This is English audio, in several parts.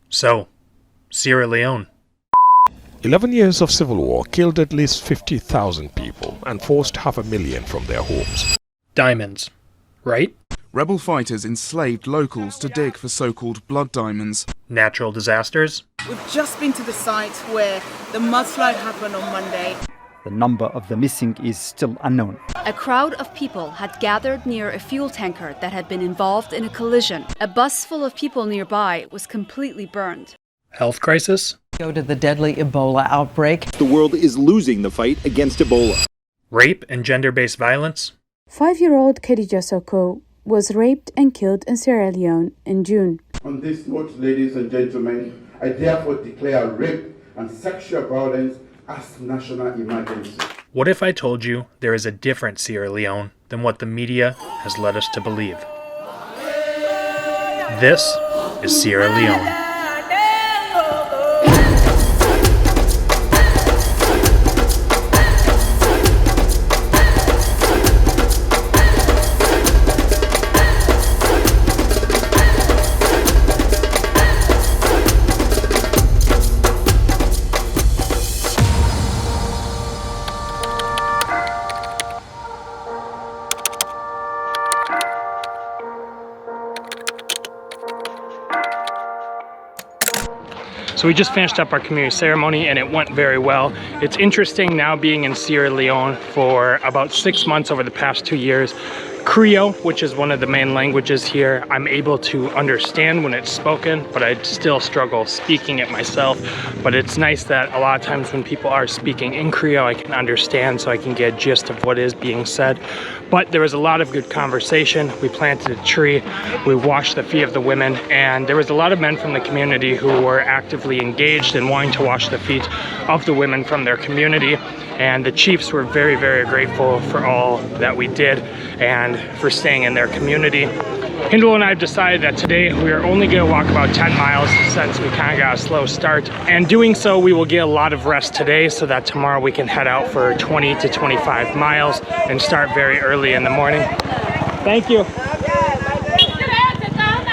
So, Sierra Leone. 11 years of civil war killed at least 50,000 people and forced 500,000 from their homes. Diamonds, right? Rebel fighters enslaved locals to dig for so-called blood diamonds. Natural disasters. We've just been to the site where the mudslide happened on Monday. The number of the missing is still unknown. A crowd of people had gathered near a fuel tanker that had been involved in a collision. A bus full of people nearby was completely burned. Health crisis. Go to the deadly Ebola outbreak. The world is losing the fight against Ebola. Rape and gender-based violence. 5-year-old Khadija Soko was raped and killed in Sierra Leone in June. On this note, ladies and gentlemen, I therefore declare rape and sexual violence as national emergency. What if I told you there is a different Sierra Leone than what the media has led us to believe? This is Sierra Leone. So we just finished up our community ceremony and it went very well. It's interesting now being in Sierra Leone for about 6 months over the past 2 years. Creole, which is one of the main languages here, I'm able to understand when it's spoken, but I still struggle speaking it myself. But it's nice that a lot of times when people are speaking in Creole, I can understand, so I can get a gist of what is being said. But there was a lot of good conversation. We planted a tree, we washed the feet of the women, and there was a lot of men from the community who were actively engaged in wanting to wash the feet of the women from their community. And the chiefs were very, very grateful for all that we did and for staying in their community. Hindolo and I have decided that today we are only going to walk about 10 miles since we kind of got a slow start. And doing so, we will get a lot of rest today so that tomorrow we can head out for 20 to 25 miles and start very early in the morning. Thank you.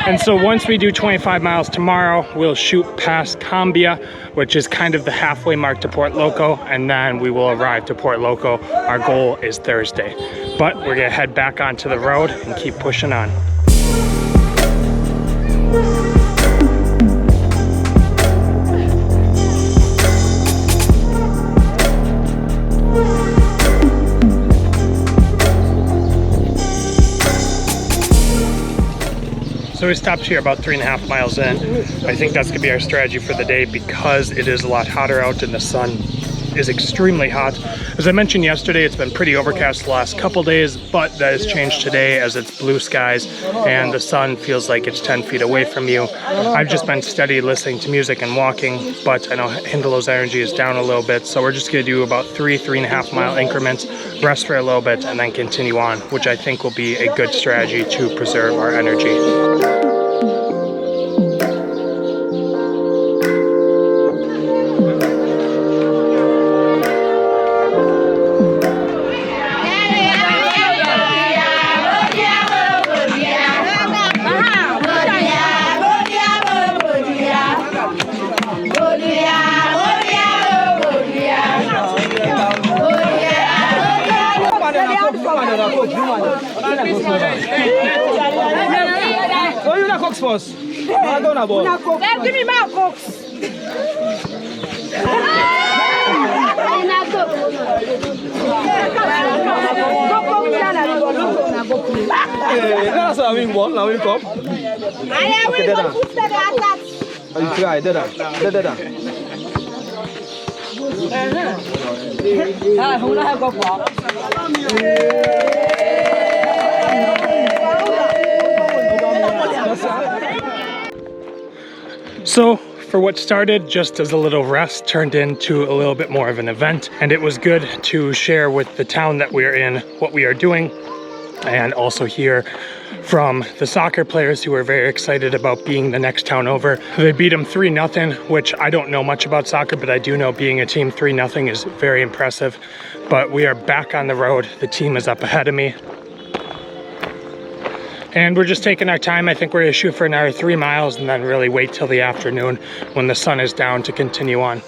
And so once we do 25 miles tomorrow, we'll shoot past Sumbuya, which is kind of the halfway mark to Port Loko, and then we will arrive to Port Loko. Our goal is Thursday. But we're gonna head back onto the road and keep pushing on. So we stopped here about 3.5 miles in. I think that's gonna be our strategy for the day because it is a lot hotter out and the sun is extremely hot. As I mentioned yesterday, it's been pretty overcast the last couple days, but that has changed today as it's blue skies and the sun feels like it's 10 feet away from you. I've just been steady listening to music and walking, but I know Hindolo's energy is down a little bit, so we're just gonna do about 3.5 mile increments, rest for a little bit, and then continue on, which I think will be a good strategy to preserve our energy. First. Give me my cooks. That's how we want. Now we come. So for what started just as a little rest turned into a little bit more of an event, and it was good to share with the town that we're in what we are doing, and also hear from the soccer players who are very excited about being the next town over. They beat them 3-0, which I don't know much about soccer, but I do know being a team 3-0 is very impressive. But we are back on the road. The team is up ahead of me. And we're just taking our time. I think we're gonna shoot for another 3 miles and then really wait till the afternoon when the sun is down to continue on.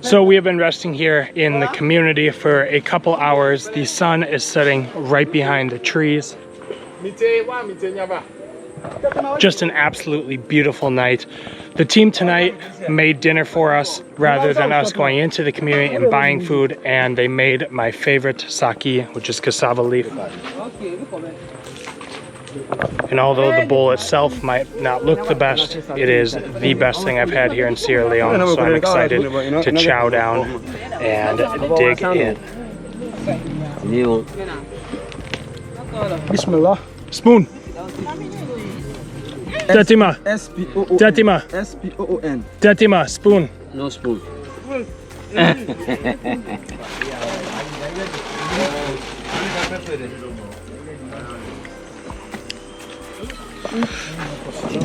So we have been resting here in the community for a couple hours. The sun is setting right behind the trees. Just an absolutely beautiful night. The team tonight made dinner for us rather than us going into the community and buying food, and they made my favorite sake, which is cassava leaf. And although the bowl itself might not look the best, it is the best thing I've had here in Sierra Leone, so I'm excited to chow down and dig in. Bismillah. Spoon! Tatima! S-P-O-O-N. Tatima! S-P-O-O-N. Tatima, spoon! No spoon.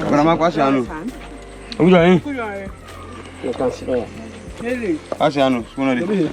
Grandma, quase ano. Uja, hein? Quase ano, spoon ali.